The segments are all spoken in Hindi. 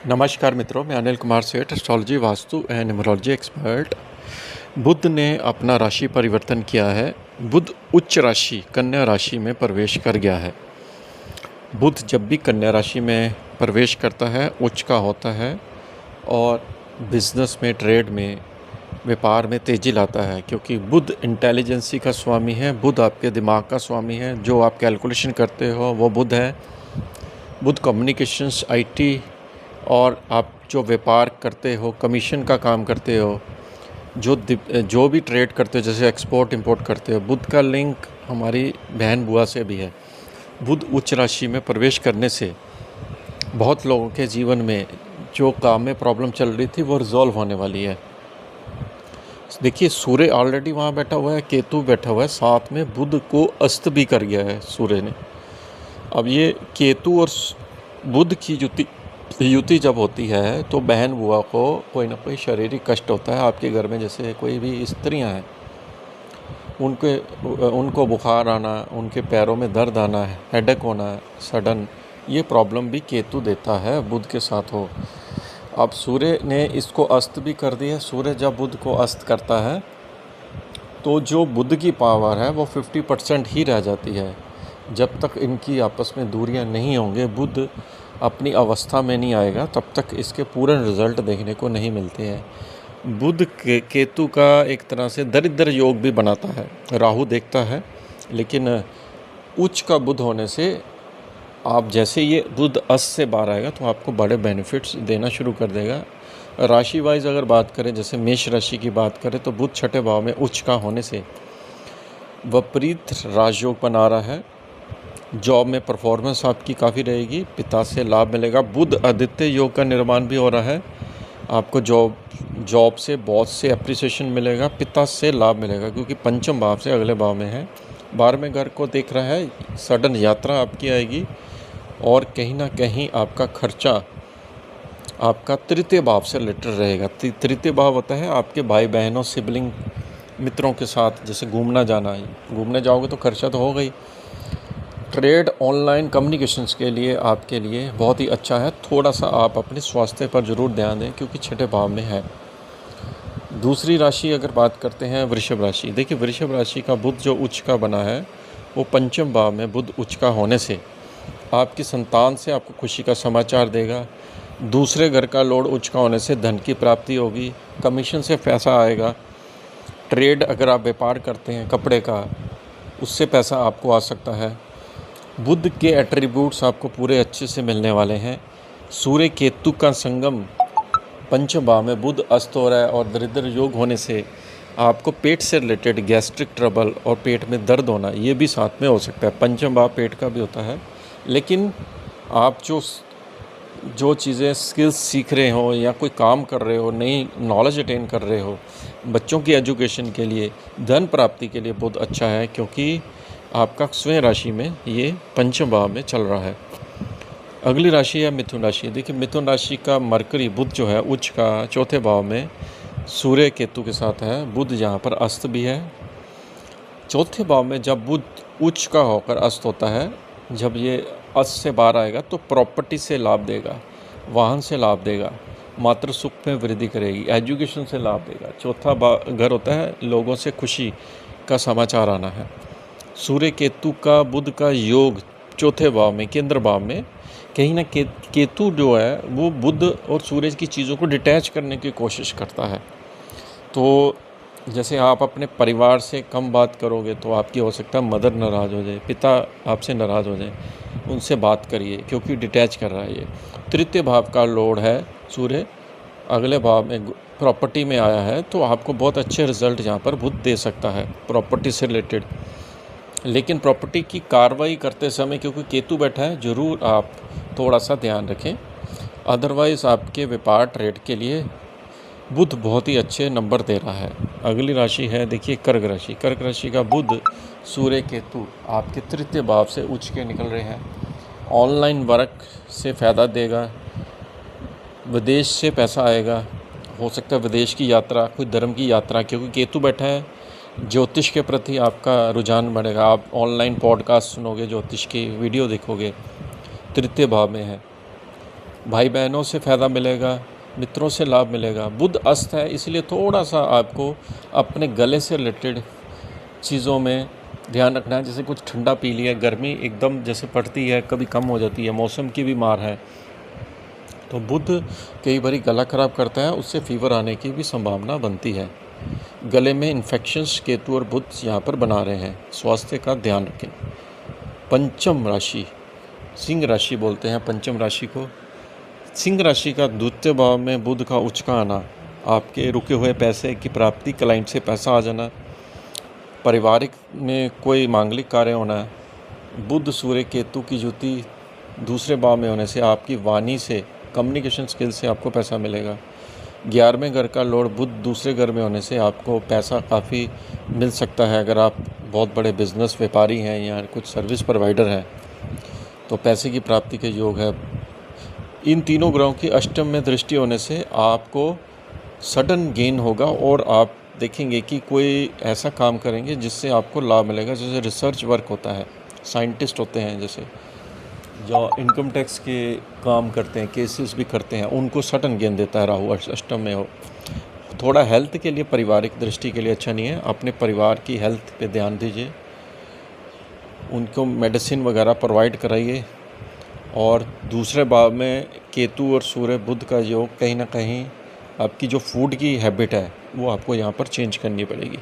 नमस्कार मित्रों, मैं Anil Kumar Seth, astrology, vastu and numerology expert. Budh ने अपना राशि परिवर्तन किया है। बुध उच्च राशि कन्या राशि में प्रवेश कर गया है। बुध जब भी कन्या राशि में प्रवेश करता है उच्च का होता है और बिजनेस में, ट्रेड में, व्यापार में तेज़ी लाता है, क्योंकि बुध इंटेलिजेंसी का स्वामी है। बुध आपके दिमाग का स्वामी है। जो आप कैलकुलेशन करते हो वो बुध है। बुध कम्युनिकेशंस, आईटी और आप जो व्यापार करते हो, कमीशन का काम करते हो, जो भी ट्रेड करते हो, जैसे एक्सपोर्ट इंपोर्ट करते हो, बुध का लिंक हमारी बहन बुआ से भी है। बुध उच्च राशि में प्रवेश करने से बहुत लोगों के जीवन में जो काम में प्रॉब्लम चल रही थी वो रिजॉल्व होने वाली है। देखिए, सूर्य ऑलरेडी वहाँ बैठा हुआ है, केतु बैठा हुआ है, साथ में बुध को अस्त भी कर गया है सूर्य ने। अब ये केतु और बुध की युति जब होती है तो बहन बुआ को कोई ना कोई शारीरिक कष्ट होता है। आपके घर में जैसे कोई भी स्त्रियां हैं, उनको बुखार आना, उनके पैरों में दर्द आना, हेडेक होना सडन, ये प्रॉब्लम भी केतु देता है, बुध के साथ हो। अब सूर्य ने इसको अस्त भी कर दिया। सूर्य जब बुध को अस्त करता है तो जो बुध की पावर है वो 50% ही रह जाती है। जब तक इनकी आपस में दूरियां नहीं होंगे, बुध अपनी अवस्था में नहीं आएगा, तब तक इसके पूरे रिजल्ट देखने को नहीं मिलते हैं। बुध केतु का एक तरह से दरिद्र योग भी बनाता है। राहु देखता है, लेकिन उच्च का बुध होने से आप जैसे ये बुध अस्त से बाहर आएगा तो आपको बड़े बेनिफिट्स देना शुरू कर देगा। राशि वाइज अगर बात करें, जैसे मेष राशि की बात करें, तो बुध छठे भाव में उच्च का होने से विपरीत राजयोग बना रहा है। जॉब में परफॉर्मेंस आपकी काफ़ी रहेगी, पिता से लाभ मिलेगा। बुध आदित्य योग का निर्माण भी हो रहा है। आपको जॉब से बॉस से अप्रिसिएशन मिलेगा, पिता से लाभ मिलेगा, क्योंकि पंचम भाव से अगले भाव में है। 12वें घर को देख रहा है। सडन यात्रा आपकी आएगी और कहीं ना कहीं आपका खर्चा आपका तृतीय भाव से रिलेटेड रहेगा। तृतीय भाव होता है आपके भाई बहनों, सिबलिंग, मित्रों के साथ जैसे घूमना जाना। घूमने जाओगे तो खर्चा तो हो गई। ट्रेड, ऑनलाइन कम्युनिकेशंस के लिए आपके लिए बहुत ही अच्छा है। थोड़ा सा आप अपने स्वास्थ्य पर ज़रूर ध्यान दें, क्योंकि छठे भाव में है। दूसरी राशि अगर बात करते हैं, वृषभ राशि। देखिए, वृषभ राशि का बुध जो उच्च का बना है वो पंचम भाव में बुध उच्च का होने से आपकी संतान से आपको खुशी का समाचार देगा। दूसरे घर का लॉर्ड उच्च का होने से धन की प्राप्ति होगी, कमीशन से पैसा आएगा। ट्रेड, अगर आप व्यापार करते हैं कपड़े का, उससे पैसा आपको आ सकता है। बुध के एट्रीब्यूट्स आपको पूरे अच्छे से मिलने वाले हैं। सूर्य केतु का संगम पंचम भाव में बुध अस्त हो रहा है और दरिद्र योग होने से आपको पेट से रिलेटेड गैस्ट्रिक ट्रबल और पेट में दर्द होना, ये भी साथ में हो सकता है। पंचम भाव पेट का भी होता है। लेकिन आप जो चीज़ें स्किल्स सीख रहे हो या कोई काम कर रहे हो, नई नॉलेज अटेन कर रहे हो, बच्चों की एजुकेशन के लिए, धन प्राप्ति के लिए बहुत अच्छा है, क्योंकि आपका स्वयं राशि में ये पंचम भाव में चल रहा है। अगली राशि है मिथुन राशि। देखिए, मिथुन राशि का मरकरी बुध जो है उच्च का चौथे भाव में सूर्य केतु के साथ है। बुध यहाँ पर अस्त भी है। चौथे भाव में जब बुध उच्च का होकर अस्त होता है, जब ये अस्त से बाहर आएगा तो प्रॉपर्टी से लाभ देगा, वाहन से लाभ देगा, मातृ सुख में वृद्धि करेगी, एजुकेशन से लाभ देगा। चौथा घर होता है लोगों से खुशी का समाचार आना है। सूर्य केतु का बुध का योग चौथे भाव में, केंद्र भाव में, कहीं ना केतु जो है वो बुध और सूर्य की चीज़ों को डिटैच करने की कोशिश करता है। तो जैसे आप अपने परिवार से कम बात करोगे तो आपकी हो सकता है मदर नाराज़ हो जाए, पिता आपसे नाराज़ हो जाए, उनसे बात करिए, क्योंकि डिटैच कर रहा है ये। तृतीय भाव का लॉर्ड है सूर्य, अगले भाव में प्रॉपर्टी में आया है, तो आपको बहुत अच्छे रिजल्ट यहाँ पर बुध दे सकता है प्रॉपर्टी से रिलेटेड। लेकिन प्रॉपर्टी की कार्रवाई करते समय, क्योंकि केतु बैठा है, ज़रूर आप थोड़ा सा ध्यान रखें। अदरवाइज़ आपके व्यापार ट्रेड के लिए बुध बहुत ही अच्छे नंबर दे रहा है। अगली राशि है, देखिए, कर्क राशि। कर्क राशि का बुध सूर्य केतु आपके तृतीय भाव से उच्च के निकल रहे हैं। ऑनलाइन वर्क से फ़ायदा देगा, विदेश से पैसा आएगा, हो सकता है विदेश की यात्रा, कोई धर्म की यात्रा, क्योंकि केतु बैठा है। ज्योतिष के प्रति आपका रुझान बढ़ेगा। आप ऑनलाइन पॉडकास्ट सुनोगे, ज्योतिष की वीडियो देखोगे, तृतीय भाव में है। भाई बहनों से फ़ायदा मिलेगा, मित्रों से लाभ मिलेगा। बुध अस्त है, इसलिए थोड़ा सा आपको अपने गले से रिलेटेड चीज़ों में ध्यान रखना है। जैसे कुछ ठंडा पी लिया, गर्मी एकदम जैसे पड़ती है कभी कम हो जाती है, मौसम की भी मार है, तो बुध कई बार गला ख़राब करता है, उससे फीवर आने की भी संभावना बनती है। गले में इन्फेक्शंस केतु और बुध यहाँ पर बना रहे हैं, स्वास्थ्य का ध्यान रखें। पंचम राशि, सिंह राशि बोलते हैं पंचम राशि को। सिंह राशि का द्वितीय भाव में बुध का उच्च का आना, आपके रुके हुए पैसे की प्राप्ति, क्लाइंट से पैसा आ जाना, पारिवारिक में कोई मांगलिक कार्य होना, बुध सूर्य केतु की युति दूसरे भाव में होने से आपकी वाणी से, कम्युनिकेशन स्किल से आपको पैसा मिलेगा। 11वें घर का लॉर्ड बुध दूसरे घर में होने से आपको पैसा काफ़ी मिल सकता है। अगर आप बहुत बड़े बिजनेस व्यापारी हैं या कुछ सर्विस प्रोवाइडर हैं तो पैसे की प्राप्ति के योग है। इन तीनों ग्रहों की अष्टम में दृष्टि होने से आपको सडन गेन होगा और आप देखेंगे कि कोई ऐसा काम करेंगे जिससे आपको लाभ मिलेगा। जैसे रिसर्च वर्क होता है, साइंटिस्ट होते हैं जैसे, जो इनकम टैक्स के काम करते हैं, केसेस भी करते हैं, उनको सडन गेन देता है राहु अष्टम में हो। थोड़ा हेल्थ के लिए, पारिवारिक दृष्टि के लिए अच्छा नहीं है। अपने परिवार की हेल्थ पे ध्यान दीजिए, उनको मेडिसिन वगैरह प्रोवाइड कराइए। और दूसरे भाव में केतु और सूर्य बुध का योग, कहीं ना कहीं आपकी जो फूड की हैबिट है वो आपको यहाँ पर चेंज करनी पड़ेगी।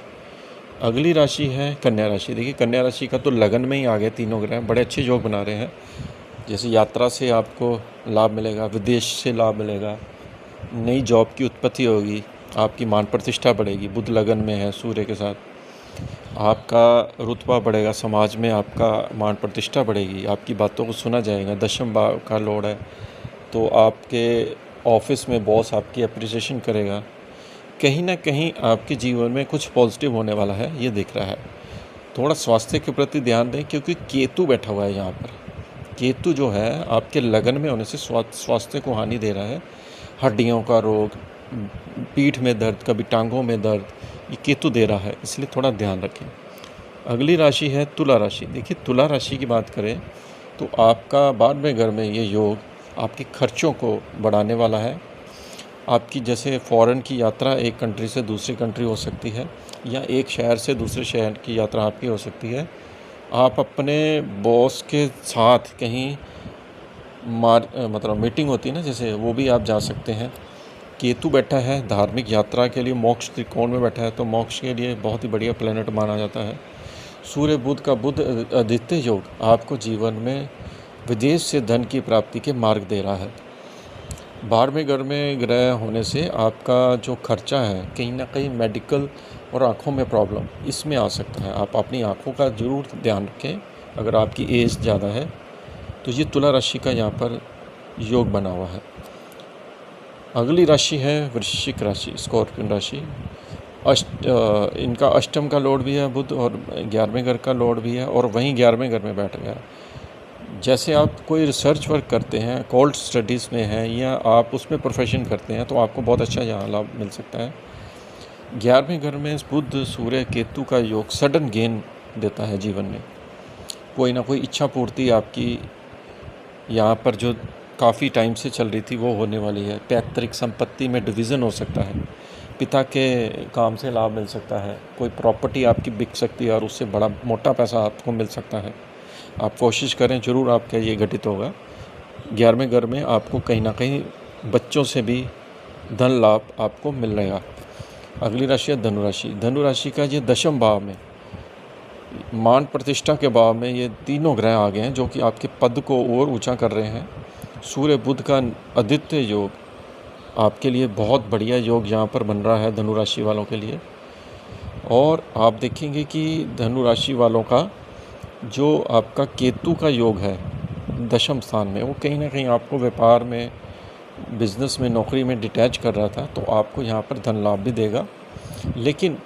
अगली राशि है कन्या राशि। देखिए कन्या राशि का तो लगन में ही आ गए तीनों ग्रह, बड़े अच्छे योग बना रहे हैं। जैसे यात्रा से आपको लाभ मिलेगा, विदेश से लाभ मिलेगा, नई जॉब की उत्पत्ति होगी, आपकी मान प्रतिष्ठा बढ़ेगी। बुध लगन में है सूर्य के साथ, आपका रुतबा बढ़ेगा, समाज में आपका मान प्रतिष्ठा बढ़ेगी, आपकी बातों को सुना जाएगा। दशम भाव का लॉर्ड है तो आपके ऑफिस में बॉस आपकी अप्रिसिएशन करेगा। कहीं ना कहीं आपके जीवन में कुछ पॉजिटिव होने वाला है, ये दिख रहा है। थोड़ा स्वास्थ्य के प्रति ध्यान दें क्योंकि केतु बैठा हुआ है यहाँ पर। केतु जो है आपके लगन में होने से स्वास्थ्य को हानि दे रहा है। हड्डियों का रोग, पीठ में दर्द, कभी टांगों में दर्द, ये केतु दे रहा है, इसलिए थोड़ा ध्यान रखें। अगली राशि है तुला राशि। देखिए तुला राशि की बात करें तो आपका 12वें घर में ये योग आपके खर्चों को बढ़ाने वाला है। आपकी जैसे फ़ॉरेन की यात्रा, एक कंट्री से दूसरी कंट्री हो सकती है, या एक शहर से दूसरे शहर की यात्रा आपकी हो सकती है। आप अपने बॉस के साथ कहीं मतलब मीटिंग होती है ना, जैसे वो भी आप जा सकते हैं। केतु बैठा है धार्मिक यात्रा के लिए, मोक्ष त्रिकोण में बैठा है तो मोक्ष के लिए बहुत ही बढ़िया प्लैनेट माना जाता है। सूर्य बुध का बुध आदित्य योग आपको जीवन में विदेश से धन की प्राप्ति के मार्ग दे रहा है। 12वें घर में ग्रह होने से आपका जो खर्चा है कहीं ना कहीं मेडिकल और आँखों में प्रॉब्लम, इसमें आ सकता है। आप अपनी आँखों का ज़रूर ध्यान रखें अगर आपकी एज ज़्यादा है तो। ये तुला राशि का यहाँ पर योग बना हुआ है। अगली राशि है वृश्चिक राशि, स्कॉर्पियन राशि। इनका अष्टम का लॉर्ड भी है बुध और 11वें घर का लॉर्ड भी है, और वहीं 11वें घर में बैठ गया। जैसे आप कोई रिसर्च वर्क करते हैं, कोल्ड स्टडीज़ में हैं, या आप उसमें प्रोफेशन करते हैं तो आपको बहुत अच्छा यहाँ लाभ मिल सकता है। 11वें घर में बुध सूर्य केतु का योग सडन गेन देता है जीवन में। कोई ना कोई इच्छा पूर्ति आपकी यहाँ पर जो काफ़ी टाइम से चल रही थी वो होने वाली है। पैतृक संपत्ति में डिवीज़न हो सकता है, पिता के काम से लाभ मिल सकता है, कोई प्रॉपर्टी आपकी बिक सकती है और उससे बड़ा मोटा पैसा आपको मिल सकता है। आप कोशिश करें, ज़रूर आपका ये घटित होगा। 11वें घर में आपको कहीं ना कहीं बच्चों से भी धन लाभ आपको मिल रहेगा। अगली राशि है धनुराशि। धनुराशि का ये दशम भाव में, मान प्रतिष्ठा के भाव में ये तीनों ग्रह आ गए हैं जो कि आपके पद को और ऊंचा कर रहे हैं। सूर्य बुध का आदित्य योग आपके लिए बहुत बढ़िया योग यहाँ पर बन रहा है धनुराशि वालों के लिए। और आप देखेंगे कि धनुराशि वालों का जो आपका केतु का योग है दशम स्थान में, वो कहीं ना कहीं आपको व्यापार में, बिजनेस में, नौकरी में डिटैच कर रहा था, तो आपको यहाँ पर धन लाभ भी देगा। लेकिन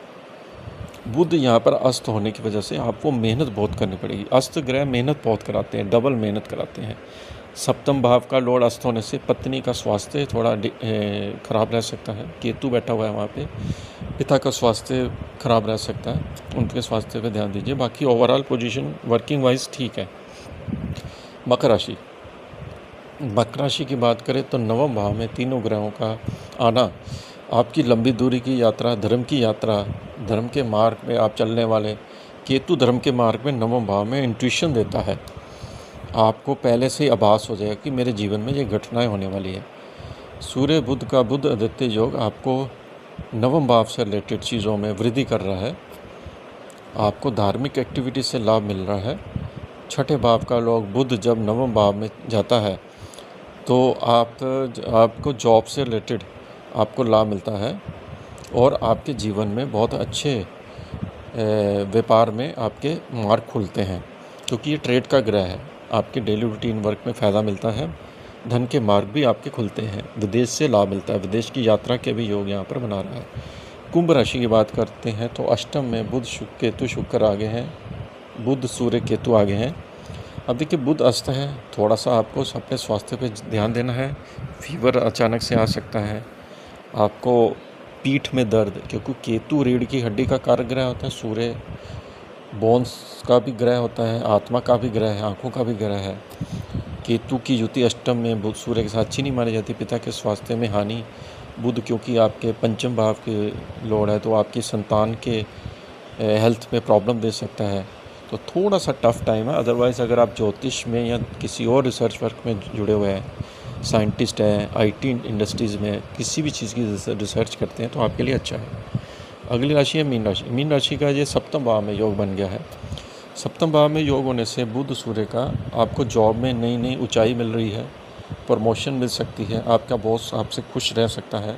बुध यहाँ पर अस्त होने की वजह से आपको मेहनत बहुत करनी पड़ेगी। अस्त ग्रह मेहनत बहुत कराते हैं, डबल मेहनत कराते हैं। सप्तम भाव का लॉर्ड अस्त होने से पत्नी का स्वास्थ्य थोड़ा खराब रह सकता है। केतु बैठा हुआ है वहाँ पे, पिता का स्वास्थ्य खराब रह सकता है, उनके स्वास्थ्य पे ध्यान दीजिए। बाकी ओवरऑल पोजीशन वर्किंग वाइज ठीक है। मकर राशि। मकर राशि की बात करें तो नवम भाव में तीनों ग्रहों का आना आपकी लंबी दूरी की यात्रा, धर्म की यात्रा, धर्म के मार्ग में आप चलने वाले, केतु धर्म के मार्ग में नवम भाव में इंट्यूशन देता है। आपको पहले से ही आभास हो जाएगा कि मेरे जीवन में ये घटनाएं होने वाली है। सूर्य बुध का बुध आदित्य योग आपको नवम भाव से रिलेटेड चीज़ों में वृद्धि कर रहा है। आपको धार्मिक एक्टिविटी से लाभ मिल रहा है। छठे भाव का लोग बुध जब नवम भाव में जाता है तो आपको जॉब से रिलेटेड आपको लाभ मिलता है और आपके जीवन में बहुत अच्छे व्यापार में आपके मार्ग खुलते हैं, क्योंकि ये ट्रेड का ग्रह है। आपके डेली रूटीन वर्क में फ़ायदा मिलता है। धन के मार्ग भी आपके खुलते हैं। विदेश से लाभ मिलता है। विदेश की यात्रा के भी योग यहाँ पर बना रहा है। कुंभ राशि की बात करते हैं तो अष्टम में बुध केतु शुक्र आगे हैं। बुध सूर्य केतु आगे हैं। अब देखिए बुध अस्त है, थोड़ा सा आपको अपने स्वास्थ्य पे ध्यान देना है। फीवर अचानक से आ सकता है। आपको पीठ में दर्द, क्योंकि केतु रीढ़ की हड्डी का कारक ग्रह होता है। सूर्य बोन्स का भी ग्रह होता है, आत्मा का भी ग्रह है, आँखों का भी ग्रह है। केतु की युति अष्टम में बुध सूर्य के साथ अच्छी नहीं मानी जाती। पिता के स्वास्थ्य में हानि। बुध क्योंकि आपके पंचम भाव के लॉर्ड है तो आपकी संतान के हेल्थ में प्रॉब्लम दे सकता है, तो थोड़ा सा टफ टाइम है। अदरवाइज़ अगर आप ज्योतिष में या किसी और रिसर्च वर्क में जुड़े हुए हैं, साइंटिस्ट हैं, आईटी इंडस्ट्रीज़ में किसी भी चीज़ की रिसर्च करते हैं, तो आपके लिए अच्छा है। अगली राशि है मीन राशि। मीन राशि का ये सप्तम भाव में योग बन गया है। सप्तम भाव में योग होने से बुध सूर्य का आपको जॉब में नई नई ऊंचाई मिल रही है, प्रमोशन मिल सकती है, आपका बॉस आपसे खुश रह सकता है,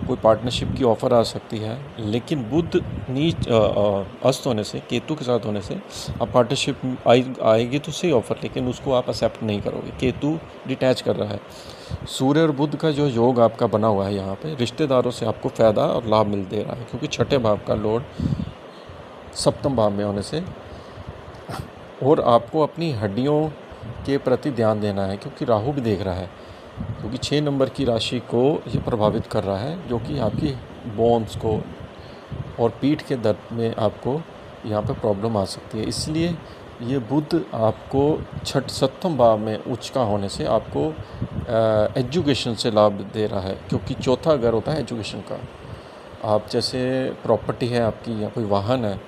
कोई पार्टनरशिप की ऑफ़र आ सकती है। लेकिन बुध नीच अस्त होने से, केतु के साथ होने से अब पार्टनरशिप आएगी तो सही ऑफ़र, लेकिन उसको आप एक्सेप्ट नहीं करोगे। केतु डिटैच कर रहा है। सूर्य और बुध का जो योग आपका बना हुआ है यहाँ पे, रिश्तेदारों से आपको फ़ायदा और लाभ मिल दे रहा है, क्योंकि छठे भाव का लॉर्ड सप्तम भाव में होने से। और आपको अपनी हड्डियों के प्रति ध्यान देना है, क्योंकि राहु भी देख रहा है, क्योंकि 6 नंबर की राशि को ये प्रभावित कर रहा है, जो कि आपकी बोन्स को और पीठ के दर्द में आपको यहाँ पे प्रॉब्लम आ सकती है। इसलिए ये बुध आपको सप्तम भाव में उच्च का होने से आपको एजुकेशन से लाभ दे रहा है, क्योंकि चौथा घर होता है एजुकेशन का। आप जैसे प्रॉपर्टी है आपकी या कोई वाहन है,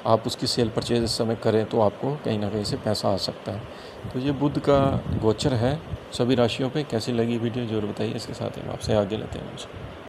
आप उसकी सेल परचेज इस समय करें तो आपको कहीं ना कहीं से पैसा आ सकता है। तो ये बुध का गोचर है सभी राशियों पे। कैसी लगी वीडियो जरूर बताइए। इसके साथ ही हम आपसे आगे लेते हैं।